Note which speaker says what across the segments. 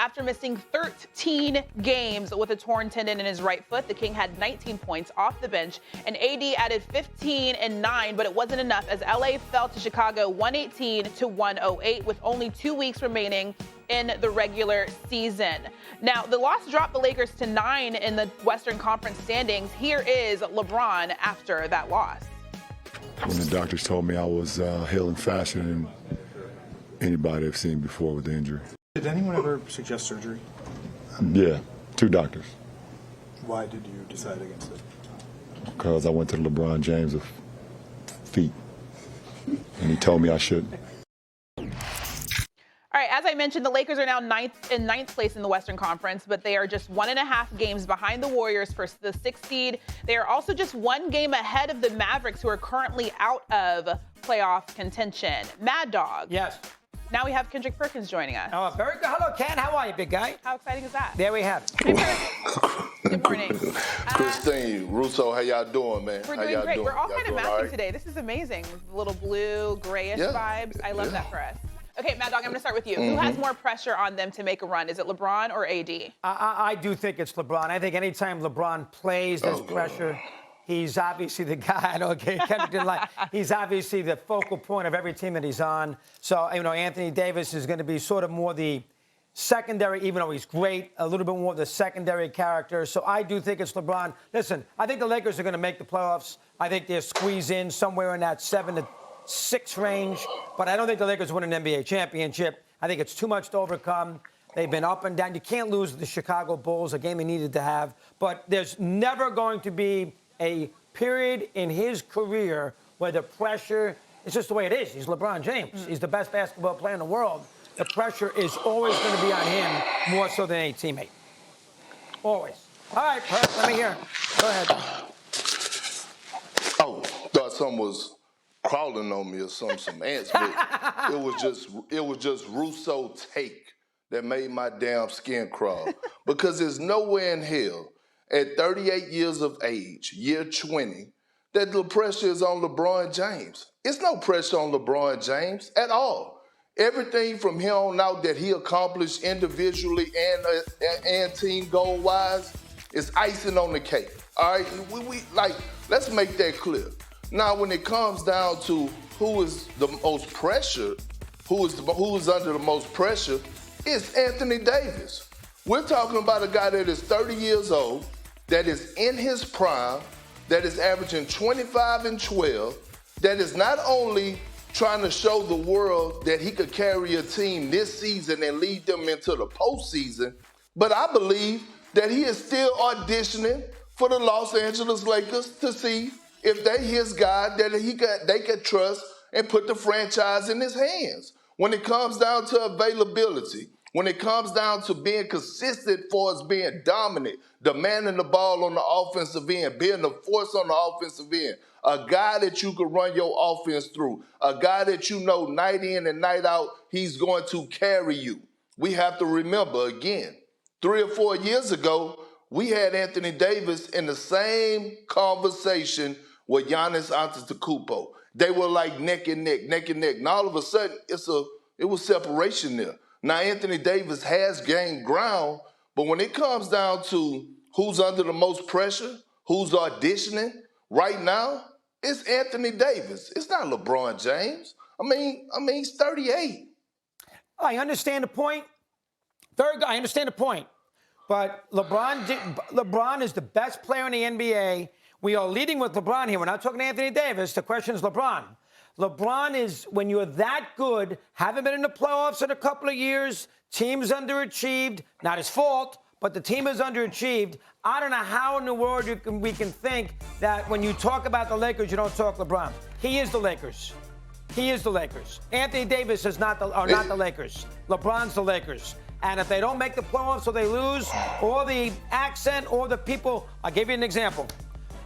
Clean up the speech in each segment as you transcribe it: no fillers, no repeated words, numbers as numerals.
Speaker 1: after missing 13 games with a torn tendon in his right foot. The King had 19 points off the bench, and AD added 15 and 9, but it wasn't enough as LA fell to Chicago 118-108 with only 2 weeks remaining in the regular season. Now, the loss dropped the Lakers to 9 in the Western Conference standings. Here is LeBron after that loss.
Speaker 2: When the doctors told me I was healing faster than anybody I've seen before with the injury.
Speaker 3: Did anyone ever suggest surgery?
Speaker 2: Yeah, 2 doctors.
Speaker 3: Why did you decide against it?
Speaker 2: Because I went to the LeBron James of feet, and he told me I shouldn't.
Speaker 1: All right, as I mentioned, the Lakers are now in ninth place in the Western Conference, but they are just 1.5 games behind the Warriors for the 6th seed. They are also just 1 game ahead of the Mavericks, who are currently out of playoff contention. Mad Dog.
Speaker 4: Yes.
Speaker 1: Now we have Kendrick Perkins joining us.
Speaker 4: Oh, very good. Hello, Ken. How are you, big guy?
Speaker 1: How exciting is that?
Speaker 4: There we have it.
Speaker 1: Good morning.
Speaker 5: Christine, Russo, how y'all doing, man?
Speaker 1: We're
Speaker 5: how
Speaker 1: doing
Speaker 5: y'all
Speaker 1: great.
Speaker 5: Doing?
Speaker 1: We're all
Speaker 5: y'all
Speaker 1: kind of
Speaker 5: doing
Speaker 1: matching
Speaker 5: right?
Speaker 1: today. This is amazing. Little blue, grayish vibes. I love that for us. Okay, Mad Dog, I'm going to start with you. Who has more pressure on them to make a run? Is it LeBron or AD?
Speaker 4: I do think it's LeBron. I think anytime LeBron plays, there's pressure. He's obviously the guy. I don't get Kendrick didn't like. He's obviously the focal point of every team that he's on. So, Anthony Davis is going to be sort of more the secondary, even though he's great, a little bit more of the secondary character. So I do think it's LeBron. Listen, I think the Lakers are going to make the playoffs. I think they'll squeeze in somewhere in that 7-6 range. But I don't think the Lakers win an NBA championship. I think it's too much to overcome. They've been up and down. You can't lose the Chicago Bulls, a game they needed to have. But there's never going to be a period in his career where the pressure, it's just the way it is. He's LeBron James. He's the best basketball player in the world. The pressure is always going to be on him more so than any teammate. Always. All right, Perk, let me hear. Go ahead.
Speaker 5: Oh, thought something was crawling on me or some ants, but it was just Russo take that made my damn skin crawl. Because there's nowhere in hell at 38 years of age, year 20, that the pressure is on LeBron James. It's no pressure on LeBron James at all. Everything from here on out that he accomplished individually and team goal-wise is icing on the cake. All right, let's make that clear. Now, when it comes down to who is the most pressured, who is under the most pressure, it's Anthony Davis. We're talking about a guy that is 30 years old, that is in his prime, that is averaging 25 and 12, that is not only trying to show the world that he could carry a team this season and lead them into the postseason, but I believe that he is still auditioning for the Los Angeles Lakers to see if they his guy that they could trust and put the franchise in his hands. When it comes down to availability, when it comes down to being consistent for us being dominant, demanding the ball on the offensive end, being the force on the offensive end, a guy that you could run your offense through, a guy that you know night in and night out, he's going to carry you. We have to remember, again, 3 or 4 years ago, we had Anthony Davis in the same conversation with Giannis Antetokounmpo. They were like neck and neck. And all of a sudden, it was separation there. Now, Anthony Davis has gained ground, but when it comes down to who's under the most pressure, who's auditioning right now, it's Anthony Davis. It's not LeBron James. I mean, he's 38.
Speaker 4: I understand the point. I understand the point. But LeBron is the best player in the NBA. We are leading with LeBron here. We're not talking Anthony Davis. The question is LeBron. LeBron is, when you're that good, haven't been in the playoffs in a couple of years, team's underachieved, not his fault, but the team is underachieved. I don't know how in the world we can think that when you talk about the Lakers, you don't talk LeBron. He is the Lakers. He is the Lakers. Anthony Davis is not the Lakers. LeBron's the Lakers. And if they don't make the playoffs or they lose, or the accent or the people, I'll give you an example.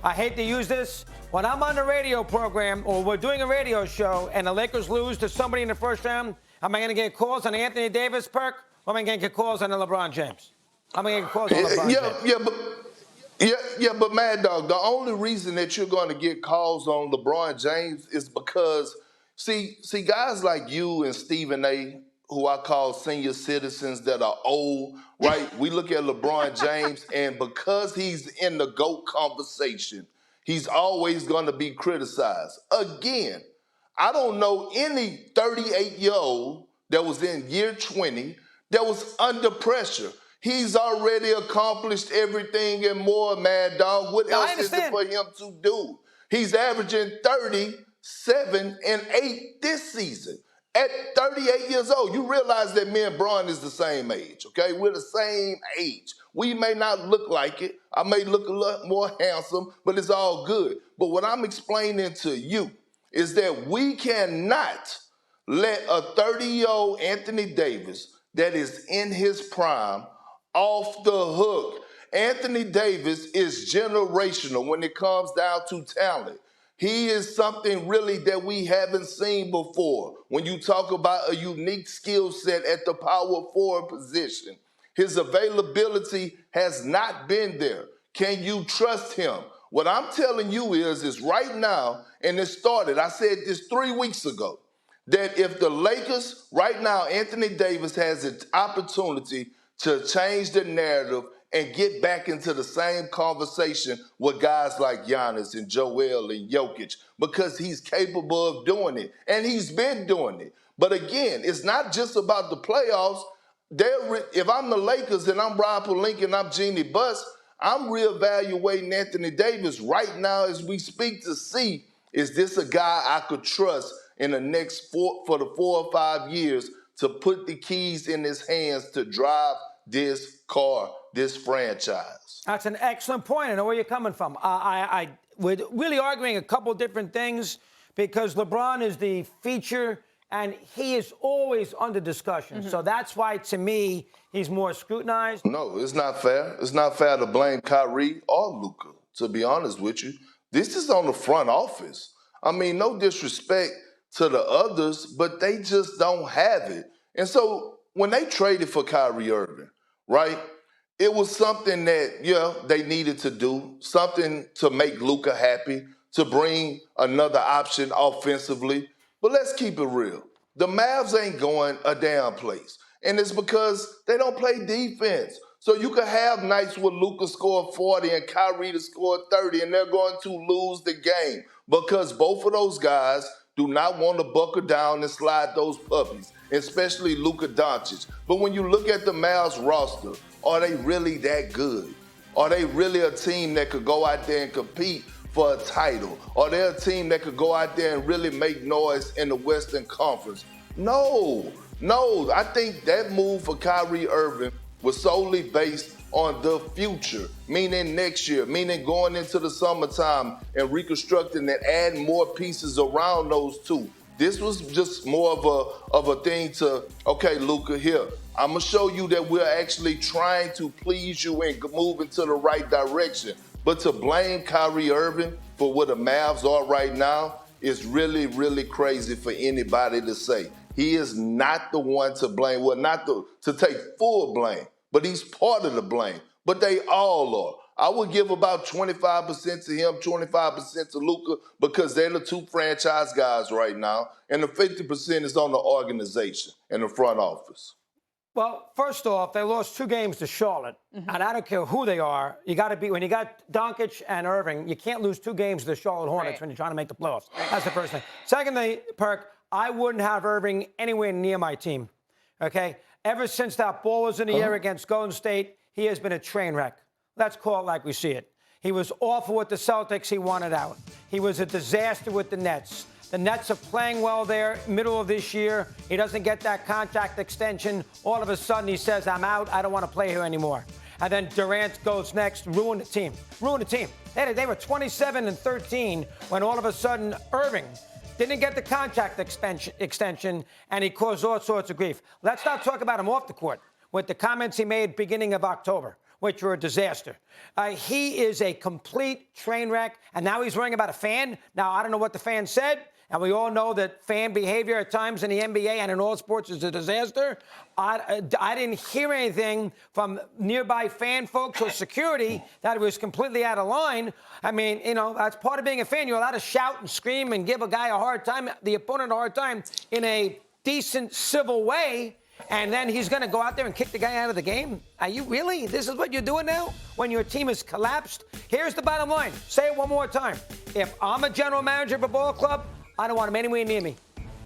Speaker 4: I hate to use this. When I'm on the radio program or we're doing a radio show and the Lakers lose to somebody in the first round, am I going to get calls on Anthony Davis, Perk? Or am I going to get calls on LeBron James? I'm going to get calls on LeBron James.
Speaker 5: But Mad Dog, the only reason that you're going to get calls on LeBron James is because, see, guys like you and Stephen A. who I call senior citizens that are old, right? We look at LeBron James, and because he's in the GOAT conversation, he's always going to be criticized. Again, I don't know any 38-year-old that was in year 20 that was under pressure. He's already accomplished everything and more, Mad Dog. What
Speaker 4: No, I
Speaker 5: else is it
Speaker 4: understand.
Speaker 5: for him to do? He's averaging 37 and 8 this season. At 38 years old, you realize that me and Bron is the same age, okay? We're the same age. We may not look like it. I may look a lot more handsome, but it's all good. But what I'm explaining to you is that we cannot let a 30-year-old Anthony Davis that is in his prime off the hook. Anthony Davis is generational when it comes down to talent. He is something really that we haven't seen before. When you talk about a unique skill set at the power forward position, his availability has not been there. Can you trust him? What I'm telling you is right now, and it started, I said this 3 weeks ago, that if the Lakers, right now, Anthony Davis has an opportunity to change the narrative and get back into the same conversation with guys like Giannis and Joel and Jokic, because he's capable of doing it, and he's been doing it. But again, it's not just about the playoffs. If I'm the Lakers and I'm Rob Pelinka and I'm Jeannie Buss, I'm reevaluating Anthony Davis right now as we speak to see, is this a guy I could trust in the next for the 4 or 5 years to put the keys in his hands to drive this car, this franchise?
Speaker 4: That's an excellent point. I know where you're coming from. We're really arguing a couple different things because LeBron is the feature and he is always under discussion. So that's why, to me, he's more scrutinized.
Speaker 5: No, it's not fair. It's not fair to blame Kyrie or Luka, to be honest with you. This is on the front office. I mean, no disrespect to the others, but they just don't have it. And so when they traded for Kyrie Irving, right, it was something that, they needed to do, something to make Luka happy, to bring another option offensively. But let's keep it real. The Mavs ain't going a damn place. And it's because they don't play defense. So you could have nights where Luka scored 40 and Kyrie to score 30, and they're going to lose the game because both of those guys do not want to buckle down and slide those puppies, especially Luka Doncic. But when you look at the Mavs roster, are they really that good? Are they really a team that could go out there and compete for a title? Are they a team that could go out there and really make noise in the Western Conference? No. I think that move for Kyrie Irving was solely based on the future, meaning next year, meaning going into the summertime and reconstructing and adding more pieces around those two. This was just more of a thing to, okay, Luka, here, I'm going to show you that we're actually trying to please you and move into the right direction. But to blame Kyrie Irving for what the Mavs are right now is really, really crazy for anybody to say. He is not the one to blame, well, not to take full blame, but he's part of the blame. But they all are. I would give about 25% to him, 25% to Luka, because they're the two franchise guys right now, and the 50% is on the organization and the front office.
Speaker 4: Well, first off, they lost 2 games to Charlotte, and I don't care who they are. You got to be, when you got Doncic and Irving, you can't lose 2 games to the Charlotte Hornets when you're trying to make the playoffs. That's the first thing. Secondly, Perk, I wouldn't have Irving anywhere near my team, okay? Ever since that ball was in the air against Golden State, he has been a train wreck. Let's call it like we see it. He was awful with the Celtics. He wanted out. He was a disaster with the Nets. The Nets are playing well there, middle of this year. He doesn't get that contract extension. All of a sudden, he says, I'm out. I don't want to play here anymore. And then Durant goes next, ruin the team. They were 27-13 when all of a sudden Irving didn't get the contract extension, and he caused all sorts of grief. Let's not talk about him off the court with the comments he made beginning of October, which were a disaster. He is a complete train wreck, and now he's worrying about a fan. Now, I don't know what the fan said, and we all know that fan behavior at times in the NBA and in all sports is a disaster. I didn't hear anything from nearby fan folks or security that it was completely out of line. I mean, that's part of being a fan. You're allowed to shout and scream and give a guy a hard time, the opponent a hard time, in a decent, civil way, and then he's going to go out there and kick the guy out of the game? Are you really? This is what you're doing now when your team is collapsed? Here's the bottom line. Say it one more time. If I'm a general manager of a ball club, I don't want him anywhere near me.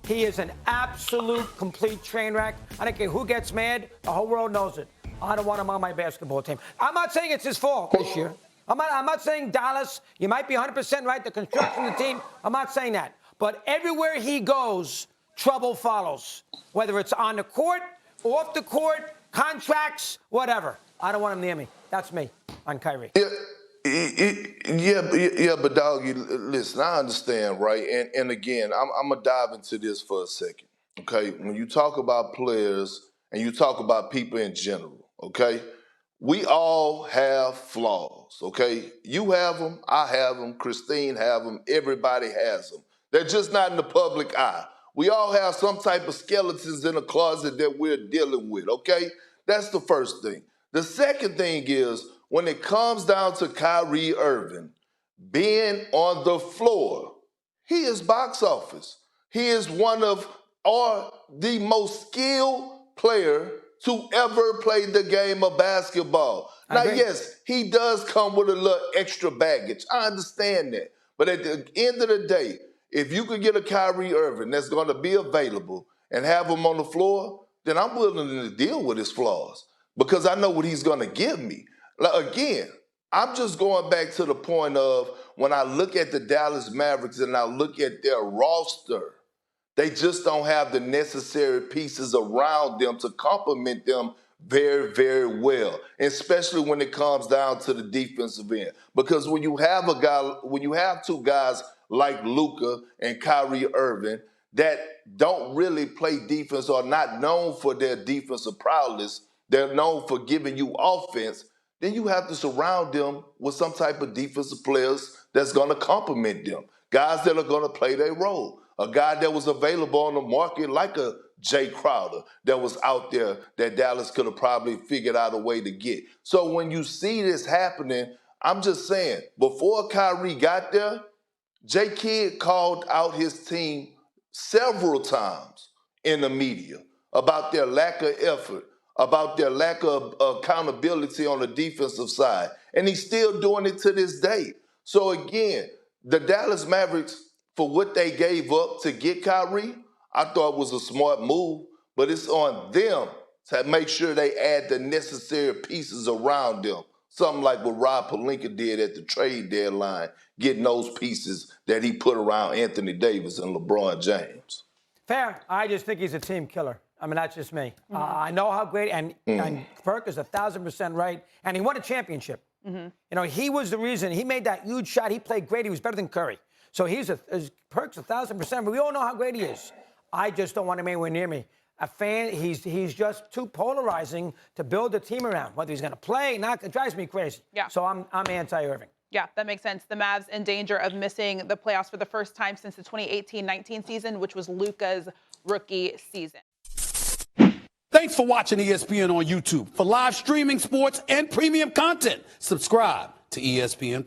Speaker 4: He is an absolute, complete train wreck. I don't care who gets mad. The whole world knows it. I don't want him on my basketball team. I'm not saying it's his fault this year. I'm not saying Dallas, you might be 100% right, the construction of the team. I'm not saying that. But everywhere he goes, trouble follows. Whether it's on the court, off the court, contracts, whatever. I don't want him near me. That's me on Kyrie.
Speaker 5: Yeah, but dog, listen, I understand, right? And again, I'm going to dive into this for a second, okay? When you talk about players and you talk about people in general, okay? We all have flaws, okay? You have them, I have them, Christine have them, everybody has them. They're just not in the public eye. We all have some type of skeletons in the closet that we're dealing with, okay? That's the first thing. The second thing is, when it comes down to Kyrie Irving being on the floor, he is box office. He is one of the most skilled player to ever play the game of basketball. Now, yes, he does come with a little extra baggage. I understand that. But at the end of the day, if you could get a Kyrie Irving that's going to be available and have him on the floor, then I'm willing to deal with his flaws because I know what he's going to give me. Again, I'm just going back to the point of when I look at the Dallas Mavericks and I look at their roster, they just don't have the necessary pieces around them to complement them very, very well, especially when it comes down to the defensive end. Because when you have two guys like Luka and Kyrie Irving that don't really play defense or not known for their defensive prowess, they're known for giving you offense, then you have to surround them with some type of defensive players that's going to complement them. Guys that are going to play their role. A guy that was available on the market like a Jay Crowder that was out there that Dallas could have probably figured out a way to get. So when you see this happening, I'm just saying, before Kyrie got there, Jay Kidd called out his team several times in the media about their lack of effort, about their lack of accountability on the defensive side. And he's still doing it to this day. So again, the Dallas Mavericks, for what they gave up to get Kyrie, I thought was a smart move, but it's on them to make sure they add the necessary pieces around them. Something like what Rob Pelinka did at the trade deadline, getting those pieces that he put around Anthony Davis and LeBron James.
Speaker 4: Fair. I just think he's a team killer. I mean, that's just me. I know how great, and Perk is 1,000% right, and he won a championship. You know, he was the reason. He made that huge shot. He played great. He was better than Curry. So Perk's 1,000%, but we all know how great he is. I just don't want him anywhere near me. A fan, he's just too polarizing to build a team around. Whether he's going to play, not, it drives me crazy. Yeah. So I'm anti-Irving.
Speaker 1: Yeah, that makes sense. The Mavs in danger of missing the playoffs for the first time since the 2018-19 season, which was Luka's rookie season.
Speaker 6: Thanks for watching ESPN on YouTube. For live streaming, sports, and premium content, subscribe to ESPN+.